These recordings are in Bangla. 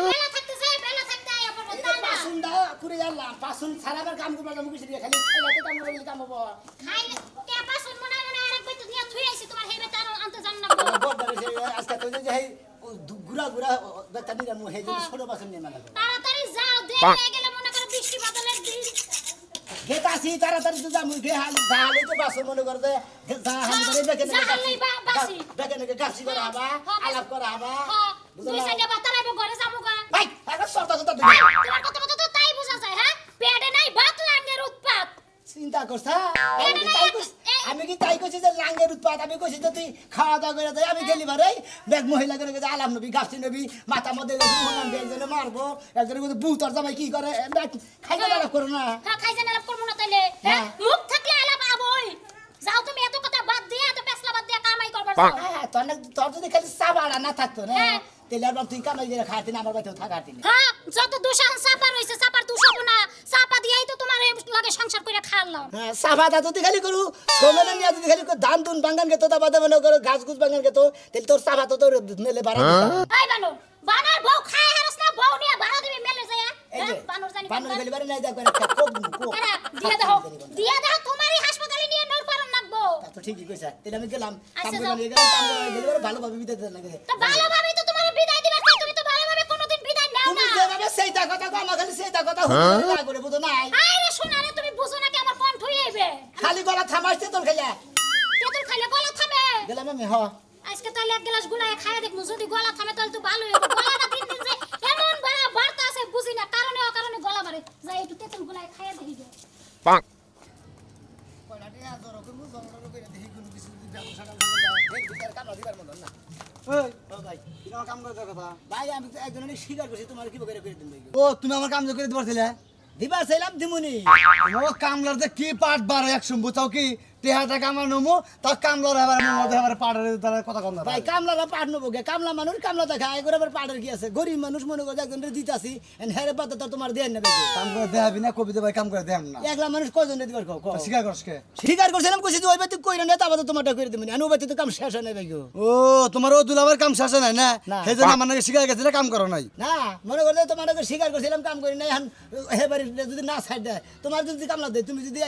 বেলা থাকতে যায় বেলা থাকতে আয় পড়বো তা না পাসুনটা করে আনলাম পাসুন সারাবার কাম করবার মুখে দিয়ে খালি খাইলাতে কাম করলে কাম হবো খাইলে কে পাছন মনে মনে আরেক বই তো দিয়া থুই আইছি তোমার হেবে তার আনতে জান না বড় সে আজকে তো যে হেই গুড়া গুড়া বেতানি রামু হেই যে ছোট পাসুন নিয়ে মানা তাড়াতাড়ি যাও দেরি গেলে মনে করে বৃষ্টি বাদলের দিন গেতাছি তাড়াতাড়ি তো যামু গে হাল জালে তো বাসন মনে করে দে যা হাল করে বেকে নে জাহালেই বাসি বেকে নে গাছি করা হবা আলাপ করা হবা দুই সাইডে বাতারাইবো ঘরে যাবো গা ভাই আগা সরতা কথা তোমার কথা মতো তো তাই বোঝা যায় হ্যাঁ পেটে নাই ভাত লাঙ্গের উৎপাত চিন্তা করছা আমি কি তাই কইছি যে লাঙ্গের উৎপাত আমি কইছি যে তুই খাওয়া দাওয়া করে দে আমি গেলি বারে ব্যাগ মহিলা করে যে আলাম নবী গাছি নবী মাথা মধ্যে হুনান দে একজনে মারবো একজনে কইছে বুতর জামাই কি করে খাইতে আলাপ করো না হ্যাঁ খাইছেন আলাপ করবো না তাইলে হ্যাঁ মুখ থাকলে আলাপ আবই যাও তুমি এত কথা বাদ দিয়ে এত পেছলা বাদ দিয়ে কামাই করবার যাও তোর যদি খালি চাবাড়া না থাকতো না তাহলে আর তুই কামাই করে খাইতে না আমার বাড়িতে থাকাতি হ্যাঁ যত দুশান চাপা রইছে চাপার দুশব না চাপা দিয়াই তো তোমার লগে সংসার করে খাওয়ালাম হ্যাঁ সাফাটা যদি খালি করু সোমেনে নিয়ে যদি খালি ধান দুন বাঙ্গান গেতো তা বাদে মনে করো গাছ গুছ বাঙ্গান গেতো তাহলে তোর সাফা তো তোর মেলে বাড়া এই বানর বানর বউ খায় হারস না বউ নিয়ে বাড়া দিবি মেলে যায় বানর জানি বানর গেলি বারে নাই যা করে কোক কোক দিয়া দাও তোমারই হাসপাতালে নিয়ে নর পারন লাগবো তো ঠিকই কইছা তাহলে আমি গেলাম কাম করে নিয়ে গেলাম কাম করে গেলে বারে ভালোভাবে বিদায় দিতে লাগে তো ভালোভাবে তো তোমার বিদায় দিবা তুমি তো ভালোভাবে কোনোদিন বিদায় নাও তুমি না যেভাবে সেইটা কথা কও আমার খালি সেইটা কথা হইছে না করে বুঝো নাই আরে শোনা রে তুমি বুঝো না কি আমার কণ্ঠ হইবে খালি গলা থামাইছে তোর খাইলা তেতুল খাইলে গলা থামে গেলাম আমি হ আজকে তাহলে এক গ্লাস গুলায় খাইয়া দেখমু যদি গলা থামে তাহলে তো ভালোই হবে গলাটা দিন দিন যে এমন বাড়তা আছে বুঝি না কারণে অকারণে গলা বাড়ে যাই একটু তেতুল গুলায় খাইয়া দেখি গে কয়লাটি আজর করমু জমড় করে দেখি কোন কিছু যদি ব্যবসা কাম করে যায় এই বিচার কাম দিবার মতন না এই ও ভাই তুমি আমার কাম করে দেওয়ার কথা ভাই আমি তো একজনের স্বীকার করছি তোমার কি করে দিন ভাই ও তুমি আমার কাম করে দিতে পারছিলে দিবার চাইলাম দিমুনি তোমার কামলার যে কি পাট বাড়ে একশো বুঝাও কি টেহাটা কামার নমু তা কামলার এবার মধ্যে এবার পাড়ের দ্বারা কথা কম না ভাই কামলারা পাট নেবো গে কামলা মানুষ কামলা দেখা এগুলো আবার পাটের কি আছে গরিব মানুষ মনে করে একজনের দিতাছি হেরে পাতে তো তোমার দেন নেবে কাম করে দেখাবি না কবিতা ভাই কাম করে দেখাম না একলা মানুষ কয়জনে দিবার কও স্বীকার করসকে স্বীকার করছিলাম কইছি যে ওই বাতি কইরা না তারপর তোমারটা করে দিমুনি আনু বাতি তো কাম শেষ হয় না ভাই ও তোমার ও দুলাবার কাম শেষ নাই না না। সেই জন্য আমার নাকি স্বীকার গেছিলে কাম করো নাই না মনে করলে তোমার স্বীকার করছিলাম কাম করি না এখন হে বাড়ি যদি না ছাড় দেয় তোমার যদি কামলা দেয় তুমি যদি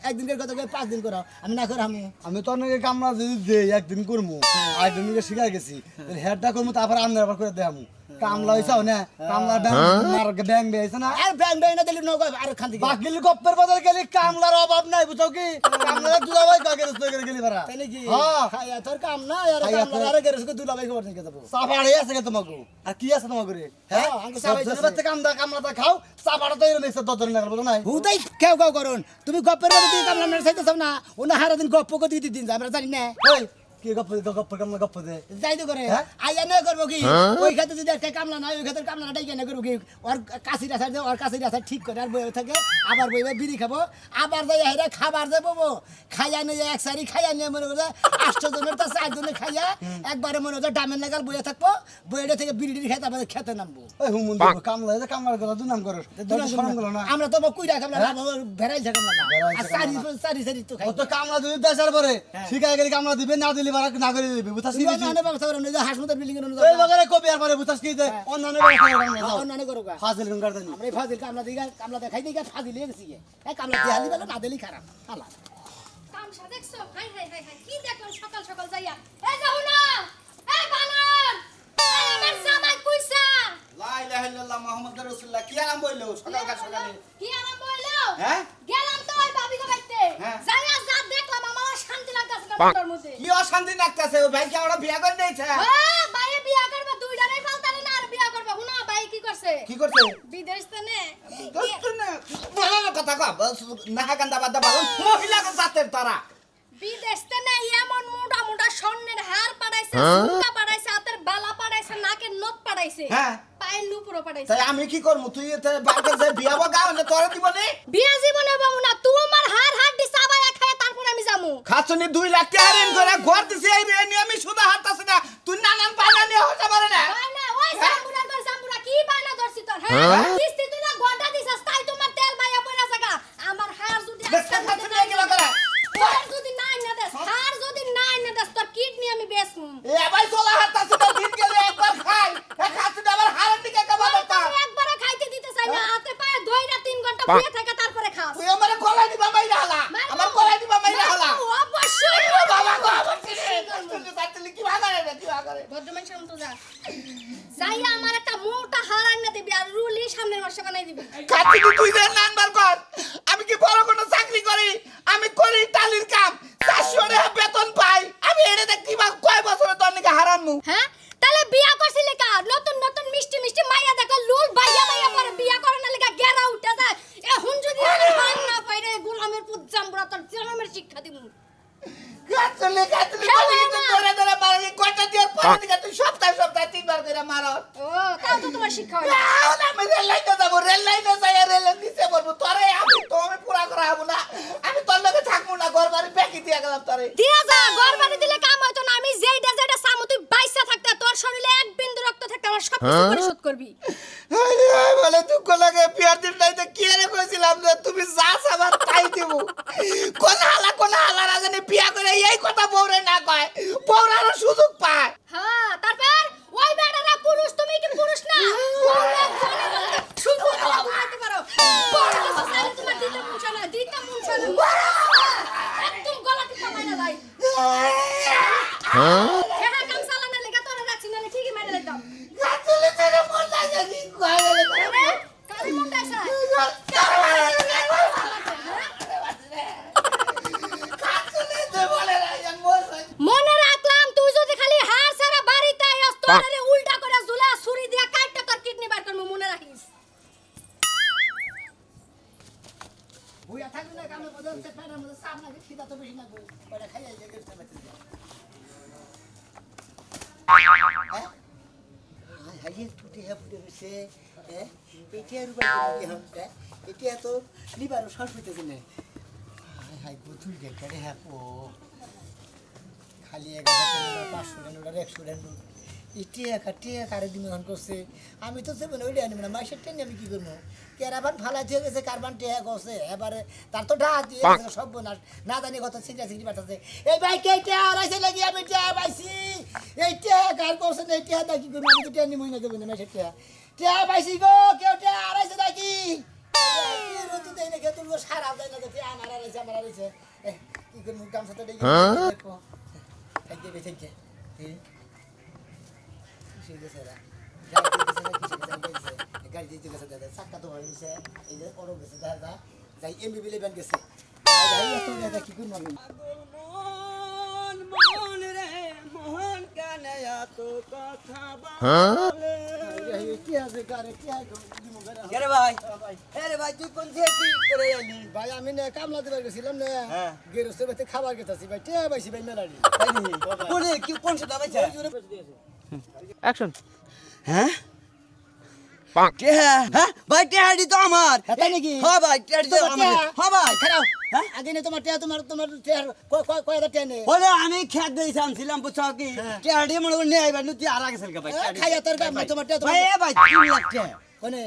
একদিনের কথা কই 5 দিন করো আমি না করে আমি তো নাকি কামলা যদি দেই একদিন করমু একদিন নাকি স্বীকার গেছি হেডটা করমু তারপর আন্দার আবার করে দেখামু কামলা হইছাও না কামলা ব্যাং বেছে না আর ব্যাংক ব্যাংক না দিলে নগদ আর খান থেকে বাকিল গপ্পের বাজার গেলি কামলার অভাব নাই বুঝছো কি কামলার দুলাভাই কাকে রস্ত করে গেলি বারা তাই নাকি হ্যাঁ খাইয়া তোর কাম না আর খাইয়া কামলা আর গেরস কো দুলা ভাই খবর নিয়ে যাবো সাবাড়ে আছে কে তোমাকে আর কি আছে তোমাকে রে হ্যাঁ হ্যাঁ, আঙ্কে সাবাই আছে। বাচ্চা কামলাটা খাও সাবাড়া তো এরকম এসে দদর না বুঝো নাই ভূতাই কেউ কেউ করুন তুমি গপ্পের মধ্যে দিয়ে কামলা মেরে চাইতেছ না ওনা হারা দিন গপ্প করে দিয়ে দিন আমরা জানি না ওই কি গপ্প কামলা গপ্প দে যাই তো করে হ্যাঁ? আইয়া না করবো কি ওই খাতে যদি একটা কামলা নাই ওই খাতে কামলা ডাইকে না করবো কি ওর কাশির আসার ওর কাশির আসার ঠিক করে আর বই থাকে আবার বইবে বিড়ি খাবো আবার যাই হেরা খাবার দেবো খাইয়া নিয়ে এক সারি খাইয়া নিয়ে মনে করে 8 জনের তো 4 জনে খাইয়া একবারে মনে হয় ডামের নাগাল বইয়ে থাকবো বইটা থেকে বিড়ি টিড়ি খাইতে আবার খেতে নামবো ওই হুমুন দেব কামলা যে কামলার গলা দুনাম করস দুনাম শরম গলো না আমরা তো কুইরা কামলা না ভেড়াই কামলা না আর সারি সারি সারি তো খাই ও তো কামলা যদি দেশার পরে শিখাই গেলি কামলা দিবে না দিলি বারা না করে দিবে বুঝাস কি অন্যান্য ব্যবস্থা করুন হাসপাতাল বিল্ডিং এর এই বাগারে কবি আর পরে বুঝাস কি দে অন্যান্য ব্যবস্থা করে না অন্যান্য করো ফাজিল গঙ্গার দানি আমরা এই ফাজিল কামলা দিগা কামলা দেখাই দিগা ফাজিল হয়ে গেছি এই কামলা দেখালি ভালো না দিলি খারাপ আল্লাহ তামসা দেখছো হাই হাই হাই হাই কি দেখলাম সকাল সকাল যাইয়া এই যাও না এই বানর এই আমার জামাই কইছা লা ইলাহা ইল্লাল্লাহ মুহাম্মাদুর রাসূলুল্লাহ কি আরাম বইলো সকাল সকালে কি আরাম বইলো হ্যাঁ গেলাম তো ওই ভাবি গো বাইতে হ্যাঁ। যাইয়া যা দেখলাম আমার শান্তি লাগতাছে না মনের মধ্যে কি অশান্তি লাগতাছে ও ভাই কি আমরা বিয়া করে দিয়েছে হ্যাঁ ভাই বিয়া করবে দুইটারই ফালতারে না আর বিয়া করবে হুনা ভাই কি করছে কি করছে বিদেশ তো নে দোস্ত না বলা না কথা কও না কান্দা বাদা বাবা মহিলা জাতের তারা বিদেশ তো নে এমন মোটা মোটা স্বর্ণের হার পাড়াইছে ঝুমকা পাড়াইছে হাতের বালা পাড়াইছে নাকের নথ পাড়াইছে হ্যাঁ পায়ের নুপুরও পাড়াইছে তাই আমি কি করব তুই এতে বারবার যে বিয়া বগা না তোরে দিব নে বিয়া জীবনে বাবু না তোমার হার হার দি চাবায়া খায় তারপর আমি যামু খাচনি 2 লাখ টাকা ঋণ করে ঘর দিছি এই ঋণ আমি সুদা হাতাছি না তুই নানান পালা নিয়ে হতে পারে না বাইনা ওই জাম্বুরা কর জাম্বুরা কি বাইনা ধরছি তোর হ্যাঁ কিস্তি তুই না ঘন্টা দিছস তাই তোমার তেল বাইয়া পড়া জায়গা আমার হার যদি বেশটা খাচনি নিয়ে গেল করে হার যদি নাই না দেস হার যদি নাই না দেস তোর কিডনি আমি বেচমু এ ভাই সোলা হাতাছি না দিন গেলে একবার খাই এ খাচনি আবার হারের দিকে একটা বিয়ে থেকে তারপরে খাস তুই আমার গলা দিবা মাইরা হলা আমার গলা দিবা মাইরা হলা অবশ্যই বাবা গো আমার ছেলে কাটলি কি ভাগারে রে কি ভাগারে ভদ্রমান শান্ত যা যাইয়া আমার একটা মোটা হারান না দিবি আর রুলি সামনের মাসে বানাই দিবি কাটলি তুই দেন নাম্বার কর আমি কি বড় কোনো চাকরি করি আমি করি টালির কাম 400 টাকা বেতন পাই আমি এনে দেখ কি কয় বছরে তোর নিকে হারানমু হ্যাঁ তাহলে বিয়া করছিলি কা নতুন নতুন মিষ্টি মিষ্টি মাইয়া দেখো লুল বাইয়া মাইয়া পরে বিয়া করে না লাগা গেরা উঠে যায় এখন যদি আমি মান না পাই রে গোলামের পুত জামবুড়া তোর জন্মের শিক্ষা দিমু কাটলি বলি কিন্তু ধরে ধরে মারি কয়টা দিয়ে পরে দিকে তুই সপ্তাহে সপ্তাহে 3 বার করে মারো ও তাও তো তোমার শিক্ষা হয় না আমি রেল লাইনে যাবো রেল লাইনে যাই রেলের নিচে বলবো তোরে আমি পুরা করা হবো না আমি তোর লগে থাকবো না ঘর বাড়ি বেঁকে দিয়ে গেলাম তোরে দিয়া যা গরবানি দিলে কাম হইতো না আমি যেইটা যেটা সামু তুই বাইসা থাকতে তোর শরীরে এক বিন্দু রক্ত থাকতে আমার সব কিছু পরিশোধ করবি আরে বলে দুঃখ লাগে বিয়ার দিন নাইতে কি রে কইছিলাম যে তুমি যা সাবার তাই দেব কোন হালা রাজনে বিয়া করে এই কথা বউরে না কয় বউরারও সুযোগ পায় হ্যাঁ তারপর ওই বেটারা পুরুষ তুমি কি পুরুষ না শুধু করতে পারো বড় কথা সাইলে তোমার দিতে মুনছা না একদম গলা টিপা মাইনা লাই হ্যাঁ কাম সালানা লেগে তোরা রাখছি না ঠিকই মাইনা লাইতাম কাটলে তেরে মন লাগে কি কয় বলে কালি মনটা আছে মনে রাখলাম তুই যদি খালি হাড় সারা বাড়িতে আইস তোরে উল্টা করে ঝুলা ছুরি দিয়া কাটটা তোর কিডনি বার করব মনে রাখিস বুইয়া থাকবি না কামে বদলতে পারে আমাদের সামনে খিদা তো বেশি না গো ওটা খাইয়া যে গেছে বাতি হাইয়ে টুটি হে ফুটে গেছে এটিয়া রুবাই কি হচ্ছে এটিয়া তো লিবারও শ্বাস হইতেছে না হাই গুতুল গেটে হ্যাঁ ও খালি 500 টাকা 100 টাকা ইটিয়া কারে দিন অন করছে আমি তো সেবন ওইটা আনি না মাসের টেনে আমি কি করবো কেরাবান ফালা দিয়ে গেছে কারবান টেয়া গছে এবারে তার তো ঢাক দিয়ে গেছে সব না জানি কত সিগরা পাঠাচ্ছে এই ভাই কে টেয়া আড়াইছে লাগি আমি টেয়া পাইছি এই টেয়া কার করছে না টেয়া দা কি করবো আমি তো টেয়া নিমই না দেবো না মাসের টেয়া পাইছি গো কেউ টেয়া আড়াইছে নাকি রতি দেই না কে তুলবো সারা দেয় না যে টেয়া আমার আড়াইছে কি করবো কাম সাথে দেখো থেকে গাড়ি দিতে গেছে দাদা চাক্কা তো হয়ে গেছে এই যে পরও গেছে দাদা যাই এমবি বিলে ব্যান গেছে কি করবো আমি মন রে মোহন কানে এত কথা বলে কি আছে কারে কি আরে ভাই আরে ভাই তুই কোন থেকে করে এলি ভাই আমি না কামলা দিবার গেছিলাম না হ্যাঁ। গেরস্তে বাইতে খাবার গেতাছি ভাই টিয়া পাইছি ভাই মেলাড়ি কোন কি কোন সেটা ভাই অ্যাকশন হ্যাঁ হ্যাঁ ভাই টেহাডি তো আমার তাই নাকি হ্যাঁ ভাই টেহাডি তো আমার হ্যাঁ ভাই খারাপ আগে না তোমার টিয়া তোমার টিয়া কয়টা টিয়া নে বলে আমি খেত দিয়েছিলাম ছিলাম বুঝছো কি টেহাডি মনে করে নিয়ে আইবার তুই আর আগে সেলকা ভাই খাইয়া তোর গাম না তোমার টিয়া ভাই এ ভাই 3 লাখ টাকা কোনে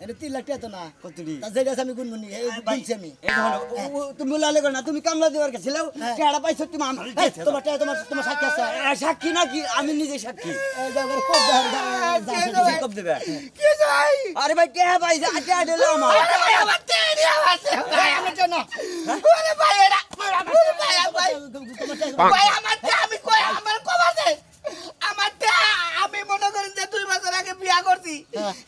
এটা 3 লাখ টিয়া তো না কতটি তা যেটা আমি গুনগুনি এই গুনছি আমি এই ধরো তুমি বলালে না তুমি কামলা দিবার গেছিলাও টেহাডা পাইছো তুমি আমার তোমার টিয়া তোমার সাক্ষী আছে সাক্ষী নাকি আমি নিজে সাক্ষী এই জায়গার কোপ দাও কব দেবে কি যাই আরে ভাই টেহা ভাই যা টেহা দিলো আমার ভাই আমার টিয়া নিয়ে আসছে ভাই আমার জন্য ওরে ভাই এরা ভাই ভাই আমার টিয়া আমি কই আমার কবা দে আমার টিয়া আমি মনে করেন যে 2 বছর আগে বিয়া করছি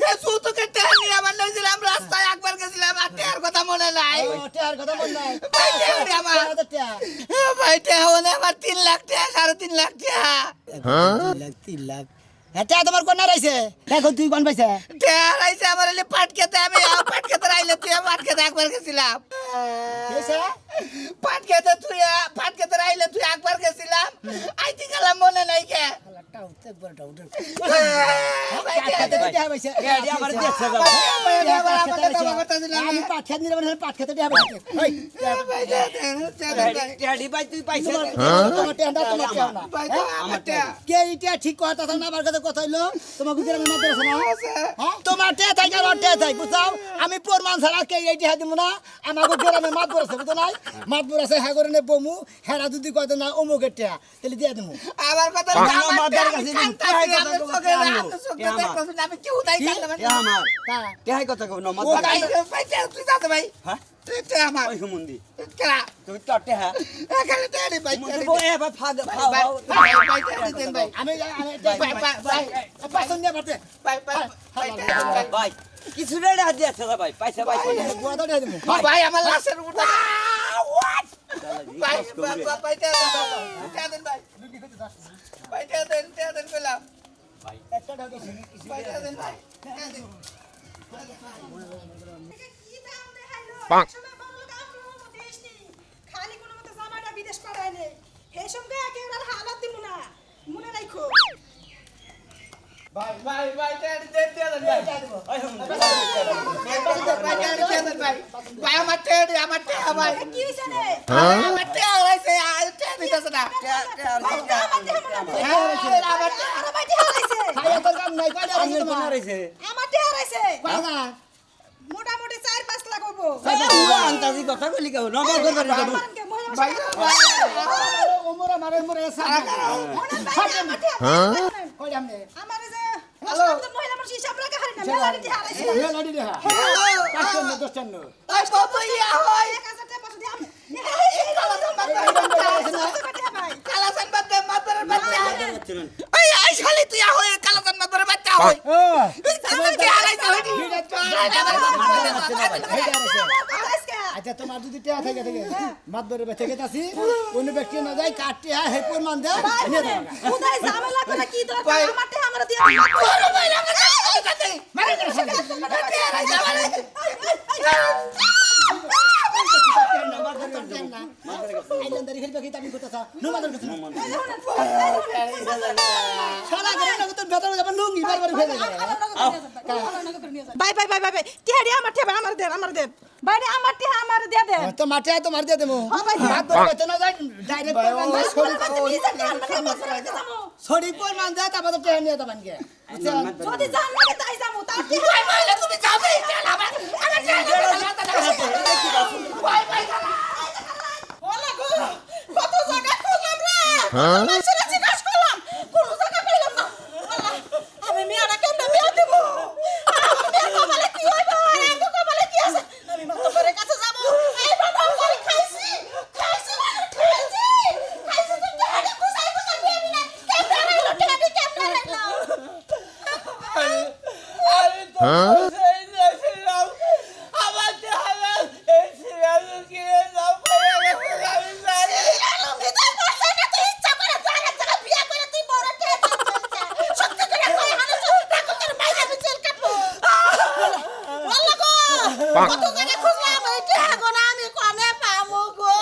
এ সুতকে টিয়া নিয়ে আমার লইছিলাম রাস্তায় একবার গেছিলাম আর টিয়ার কথা মনে নাই টিয়ার কথা মনে নাই ভাই টিয়া নিয়ে আমার টিয়া ভাই টিয়া হলে আমার 3 লাখ টাকা 3.5 লাখ টাকা 3 লাখ এটা তোমার কোন রাইছে দেখো তুই কোন পাইছে টিয়া রাইছে আমার এলে পাট খেতে আমি পাট খেতে রাইলে তুই পাট খেতে একবার গেছিলাম কেসে পাট খেতে রাইলে তুই একবার গেছিলাম আইতি গেলাম মনে নাই কে ঠিক কথা না আমার কাছে কথা হইলো তোমার তোমার বুঝাও আমি প্রমাণ ছাড়া কে এইটি হাত দিব না আমাকে গ্রামে মাত বলেছে বুঝো নাই মাত বলেছে হ্যাঁ করে বমু হেরা যদি কয় না অমুকের টিয়া তাহলে দিয়ে দেবো আমার কথা শুনে আমি কি উদাই কাটলাম এ আমার কা টেহাই কথা কব না ও ভাই ভাই তুই যাতে ভাই হ্যাঁ তুই আমার ওই হুমুন্দি কেলা তুই তো টেহা এখানে তেড়ি ভাই মুন্দি বো এ ভাই ফাদ ভাই ভাই তেড়ি দেন ভাই আমি ভাই পছন্দ নিয়ে পারতে ভাই ভাই ভাই কিছু রে হাত দিয়েছে ভাই পয়সা পয়সা গুয়া দাও দেবো ভাই আমার লাশের উপর হোয়াট ভাই ভাই তেড়ি ভাই ভাই তেড়ি পেলাম একটা দাও তো ভাই তেড়ি ভাই পাঁচ খালি কোনো মতো জামাটা বিদেশ পাঠায় নেই এই সঙ্গে একেবারে হালাত দিব না মনে রাখো ভাই তেড়ি দেন ভাই ওই হুমুন্দি ভাই আমার তেড়ি ভাই কি হইছে রে আমার তেড়ি হইছে আর তেড়ি দিতেছ না আমার টিয়া হারাইছে খাইয়া তোর কাম নাই কয়টা আমি আছে কোন তোমার রইছে আমার টিয়া হারাইছে কয়টা মোটামুটি 4-5 লাখ হবো আন্তাজি কথা কইলি কেউ নগর করবে না আমারকে মহিলা ভাই ওমরা মারে ওমরা সারা কয়টা আমনে আমার যে আসলে মহিলা মানুষ হিসাব রাখা হারি না মেলারি টিয়া হারাইছে মেলাডি রে হ্যাঁ 5 10 ওই কত ইয়া হয় 1000 টাকা পাঠিয়ে আমি এই কালাসান বাদে মাতার বাচ্চা এই আই শালি তুই হই কালাসান মাতার বাচ্চা হই ও তুমি কি হারাইছ হইনি আচ্ছা তোমার যদি টিয়া থাকে মাদরে বেঁচে গেতাছি কোন ব্যক্তি না যায় কাটতে হয় হেপুর মান দে নিয়ে দাও কোথায় ঝামেলা করে কি দরকার ভাই। আমার টিয়া আমরা দিয়ে ওরে ভাই না মারে দে আইল্যান্ডারি খেলবে কি তুমি করতেছ নো মাদর করতেছ সারা করে না তো বেতন যাবে লুঙ্গি বারবার ফেলে বাই বাই বাই বাই টিহাড়ি আমার টিয়া আমার দে বাইরে আমার টিয়া আমার দিয়ে দে তো মাঠে তো মার দিয়ে দেবো মাদর বেতন না যায় ডাইরেক্ট মান দে সরি পর মান দে তারপর তো টিয়া নিয়ে যাবেন কে আচ্ছা যদি জান লাগে তাই যামু তার টিয়া ভাই ভাই তুমি যাবে আমার ওলা গো কত জায়গা খুঁজলাম রে মানুষের জিজ্ঞাসা করলাম কোন জায়গা পেলাম না আল্লাহ আমি মেয়েরা কেমনে বিয়ে দেব আমার মেয়ে কপালে কি হইব আর আমার কপালে কি আছে আমি মাতবরের কাছে যাব এই বাবা করে খাইছি তো টিহাড়ি কুসাই বিয়ে দিলে কেমনে রাইলো টিহাড়ি কেমনে রাইলো আরে তো সেই দেশিরাম আমার দেহালা এই সিরিয়াল কি নাম করে গেছে আমি জানি আলো ভিতর করছে না তুই ইচ্ছা করে জায়গা জায়গা বিয়ে করে তুই বড় টিয়া সত্যি করে কই হানো টাকা তোর মাইরা বিচেল কাটবো আল্লাহ গো কত জায়গা খুঁজলাম এই টিয়া গো না আমি কোনে পামু গো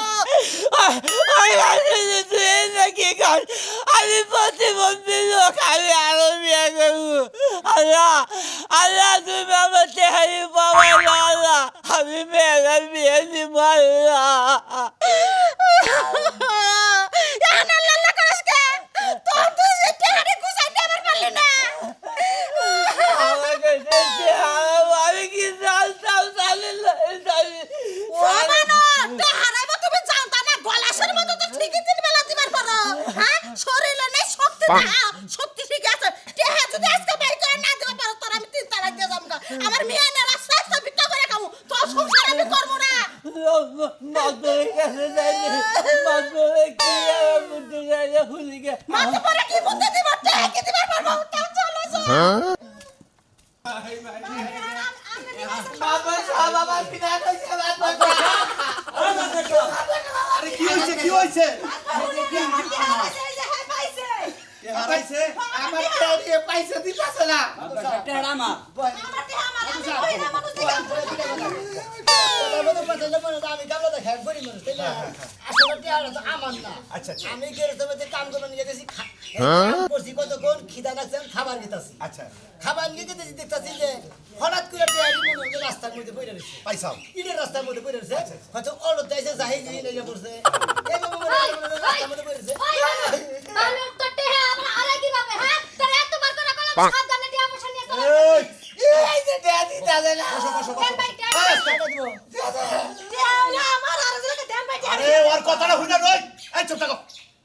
আমি প্রতিবন্ধী লোক আমি আরো বিয়ে করবো আল্লাহ আল্লাহ তুমি আমার চেহারি পাবো না আল্লাহ আমি মেয়েরা বিয়ে দিব আল্লাহ এখন আল্লাহ আল্লাহ করিস কে তোর তুই যে টিয়াড়ি গুছাই দেবার পারলি না আমাকে আমি কি জানতাম জানি ও মানো তে হারাইবো তুমি জানতা না গলাশের মতো তো ঠিকই তিন বেলা দিবার পারো হ্যাঁ শরীরে নাই শক্তি না শক্তি ঠিক আছে টেহা যদি আজকে বাইর করে না দিতে পারো তোর আমি তিন তারিখ দিয়ে যাবো আমার মেয়ে না রাস্তা রাস্তা বিক্রি করে খাবো তোর সংসার আমি করবো না মাদুরের কাছে যাইনি মাদুরে কি বুদ্ধি যাইলে ভুলি গে মাথা পরে কি বুদ্ধি দিব টেহা কি দিবার পারবো তাও চলো বাবা বাবা বিনা কইছে বাবা আরে কি হইছে কি হইছে হারাইছে আমার টেড়িয়ে পয়সা দিতাছে না টেড়া মা আমি কামলা দেখাই গরি মানুষ তাই না আসলে টিয়া তো আমার না আচ্ছা আচ্ছা আমি গেরে তবে কাম করতে নিয়ে গেছি কাম করছি কতক্ষণ খিদা লাগছে খাবার নিতেছি আচ্ছা খাবার নিয়ে যেতে দেখতেছি যে হঠাৎ করে টিয়ারি মনে হচ্ছে রাস্তার মধ্যে পড়ে রয়েছে পাইছাও ইটের রাস্তার মধ্যে পড়ে রয়েছে হয়তো অলদ যাইছে জাহি জিহি লেগে পড়ছে এইভাবে রাস্তার মধ্যে পড়ে রয়েছে তাহলে তো টেহা আমরা আরে কিভাবে হ্যাঁ তোর এতবার করে বললাম সাবধানে টিয়া পয়সা নিয়ে চলে এই যে দেয়া দিতাছে না দেন ভাই টিয়া টিয়া আমার আর জায়গা দেন ভাই আরে ওর কথাটা হইনা রই এই চুপ থাকো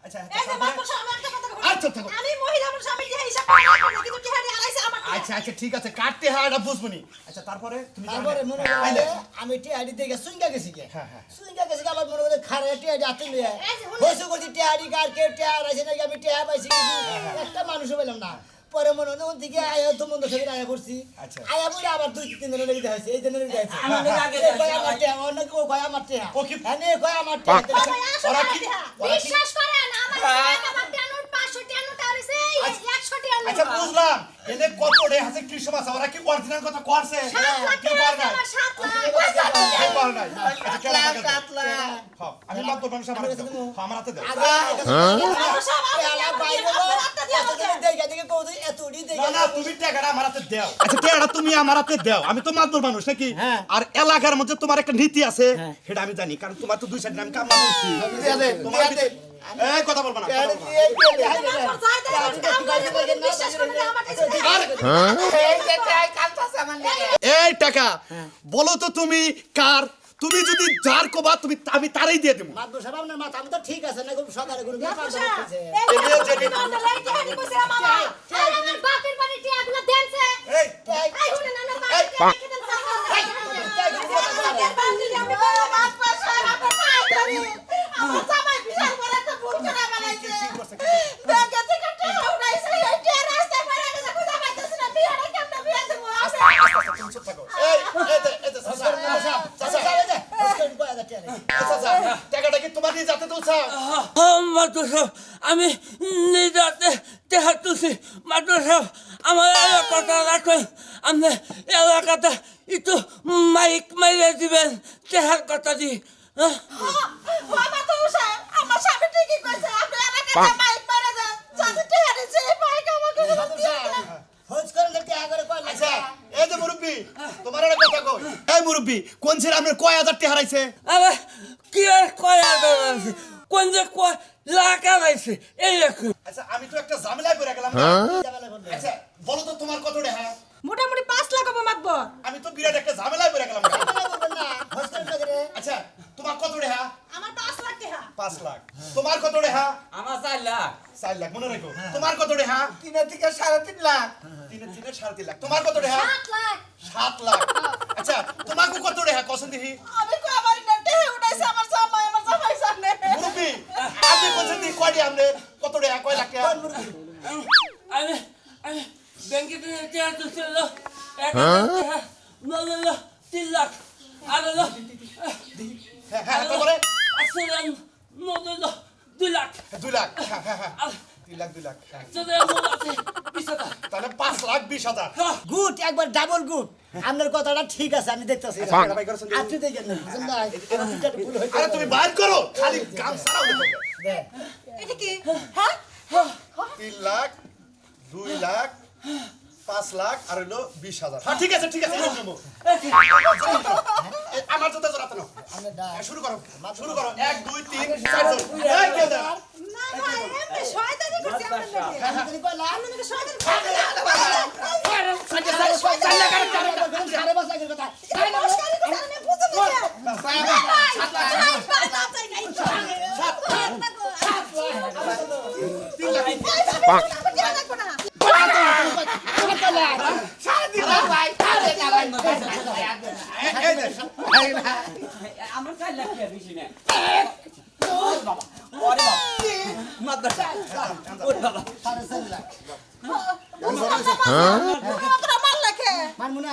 আচ্ছা এই যে বাপ আমার একটা কথা আর চুপ থাকো আমি মহিলা মানুষ আমি টিয়া হিসাব করে কিন্তু টিয়াড়ি হারাইছে আমার আচ্ছা আচ্ছা ঠিক আছে কাটতে হয় এটা বুঝবনি আচ্ছা তারপরে তুমি তারপরে মনে আইলে। করে আমি টিয়াডি দেখে সুইঙ্গা গেছি কে হ্যাঁ, হ্যাঁ। সুইঙ্গা গেছি কে, আমার মনে করে খারে টিয়াডি হাতে নিয়ে এই যে হুনে। বসে করছি টিয়াডি কার কে টিয়ার আছে নাকি আমি টিয়া পাইছি কিন্তু একটা মানুষও পেলাম না। পরে মনে হলো ওদিকে আয়া তো মন্দ সঙ্গে আয়া করছি আচ্ছা। আয়া বলে আবার 2-3 দিনের লেগে হয়েছে এই দিনের লেগে হয়েছে আমার লেগে আগে এই কয় আমার টিয়া অনেক ও কয় আমার টিয়া ও কি- হ্যাঁ কয় আমার টিয়া বাবা আসো ওরা না কি- দেহা। ওরা কি- বিশ্বাস করেন আমার আমার টানুর 500 টানু টারিছে 100 টানু আচ্ছা বুঝলাম এনে কত রে আছে কি সমস্যা ওরা কি অরিজিনাল কথা করছে 7 লাখ কেউ টাকা পার নাই আমার 7 লাখ কেউ পার নাই আচ্ছা কেন কাতলা টাকা কাতলা হ্যাঁ আমি মাত্র মানুষ আমার হাতে দাও। হ্যাঁ, আমার হাতে দাও না না তুমি টাকাটা আমার হাতে দাও আচ্ছা টাকাটা তুমি আমার হাতে দাও আমি তো মাত্র মানুষ নাকি হ্যাঁ। আর এলাকার মধ্যে তোমার একটা নীতি আছে সেটা আমি জানি কারণ তোমার তো দুই সাইড আমি কামলা করছি তোমার ভিতরে- এই কথা বলবো না কথা বলবো না। এই টাকা বলো তো তুমি কার তুমি যদি যার কোবা তুমি আমি তারই দিয়ে দেবো মাথা তো ঠিক আছে না কোনো সকালে কোনো ব্যাপার বাবা, হচ্ছে। এই যে টাকা কইছে আমার আমার বাপের বাড়ি টিয়াগুলো দেনছে এই এই হুনে না বাপের টিয়া রেখে দেন তুমি চুপ থাকো এই এই যে চাচা চাচা চাচা টাকাটা কি তোমার নিয়ে যেতে তো চাও মাত্র সাহেব আমি নিজাতে টেহা তুলছি মাত্র সাহেব আমার এলাকাটা রাখেন আপনি এলাকাটা একটু মাইক মাইরে দিবেন টেহার কথা দি হ্যাঁ? আমার স্বামী ঠিকই কইছে আপনি এলাকাতে মাইক মারা যান যাতে টেহারে যে মাইক আমাকে খোঁজ করে দেখতে আগে কয় আচ্ছা এই যে মুরব্বি তোমার একটা কথা কই এই মুরব্বি কোন ছেলে আপনার কয় হাজার টাকা হারাইছে আরে কি আর কয়া আছে কোন যে কয় লাখ আড়াইছে এই দেখুন আচ্ছা আমি তো একটা ঝামেলায় পড়ে গেলাম আচ্ছা বলো তো তোমার কত টাকা মোটামুটি 5 লাখ হবে মাতবো আমি তো বিরাট একটা ঝামেলায় পড়ে গেলাম খোঁজ করে আচ্ছা তোমার কত টাকা আমার 5 লাখ টাকা 5 লাখ তোমার কত টাকা আমার 4 লাখ 4 লাখ মনে রাখো তোমার কত টাকা 3 থেকে 3.5 লাখ 3 সাড়ে 3 লাখ তোমার কত টাকা 7 লাখ 7 লাখ আচ্ছা তোমাকে কত টাকা কসন দেখি আমি কই আমার না টেহে উঠাইছে আমার জামাই সামনে মুরব্বি আপনি কসন দেখি কয়টি আপনি কত টাকা কয় লাখ টাকা আমি আমি ব্যাংকে থেকে টেহা তুলছিল 1,000 নল 3 লাখ আর হলো হ্যাঁ হ্যাঁ তারপরে আসলে নল 2 লাখ 2 লাখ হ্যাঁ হ্যাঁ হ্যাঁ 3 লাখ 2 লাখ হ্যাঁ। আসলে মনে আছে 20,000 তাহলে 5 লাখ 20,000 গুড একবার ডাবল গুড আপনার কথাটা ঠিক আছে আমি দেখতেছি টাকা বাই করছেন আপনি দেখেন না বুঝলেন না আমার দুইটা ভুল হইতে আরে তুমি বাইর করো খালি কাম সারাও দেখো দেখ এটা কি হ্যাঁ 3 লাখ 2 লাখ 5 লাখ আর হলো 20,000 হ্যাঁ ঠিক আছে এই নেবো আমার জুতা জোড়াতে নাও আমরা দা শুরু করো 1 2 3 4 জন এই কে দা না না এমনি শয়তানি করছি আমার লাগে আপনি কইলা আপনি নাকি শয়তানি সাড়ে 5 লাখের কথা নমস্কার কথা আমি বুঝতে এই দে আমার 4 লাখ টাকা বেশি না ওরে বাবা মাদ্রা ওরে বাবা সাড়ে 4 লাখ মানমুনা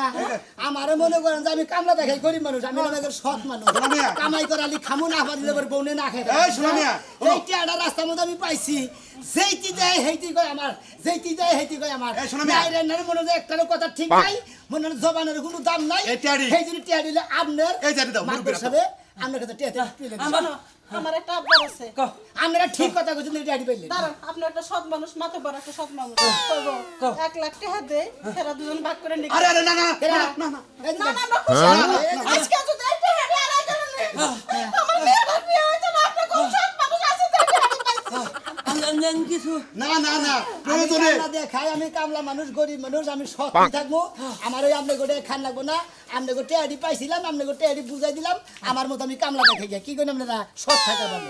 আমারে মনে করেন যে আমি কামলা দেখাই গরিব মানুষ আমি মনে করি সৎ মানুষ শোনামিয়া। কামাই করে আলি খামু না পারিলে এবার বউনে না খাই এই শোনামিয়া, এই টিয়াটা রাস্তার মধ্যে আমি পাইছি যেইটি দেয় হেইটি কয় আমার যেইটি দেয় হেইটি কয় আমার এই শোনামিয়া। নাইরে নাইরে মনে হয় একটারও কথা ঠিক নাই মনে হয় জবানের কোনো দাম নাই এই টিয়াড়ি। সেই জন্য টিয়া দিলে আপনার এই টিয়াড়ি দাও, মুরব্বির হাতে। সাথে আপনার কাছে টিয়াতে পেলে আমার আমার একটা আবদার আছে আপনারা ঠিক কথা কইছেন টিয়াড়ি পাইলেন দাঁড়ান আপনি একটা সৎ মানুষ মাতবার একটা সৎ মানুষ করবো 1 লাখ টাকা দে এরা দুজন ভাগ করে নিয়ে আরে না না এই যে না দেখ। না আমরা খুশি আজকে যদি একটা হেডে আড়াই করেন আমার মেয়ের বিয়ে হইতো না আপনি কোন সৎ মানুষ আছে তাই পাইছি আনন্দ কিছু না আমি প্রয়োজনে কামলা দেখাই আমি কামলা মানুষ গরিব মানুষ আমি সৎ থাকবো আমার ওই আপনার গোটে খান লাগবো না আপনার গোটে আইডি পাইছিলাম আপনার গোটে আইডি বুঝাই দিলাম আমার মতো আমি কামলা দেখাই গিয়া কি করেন আপনারা সৎ থাকা পাবো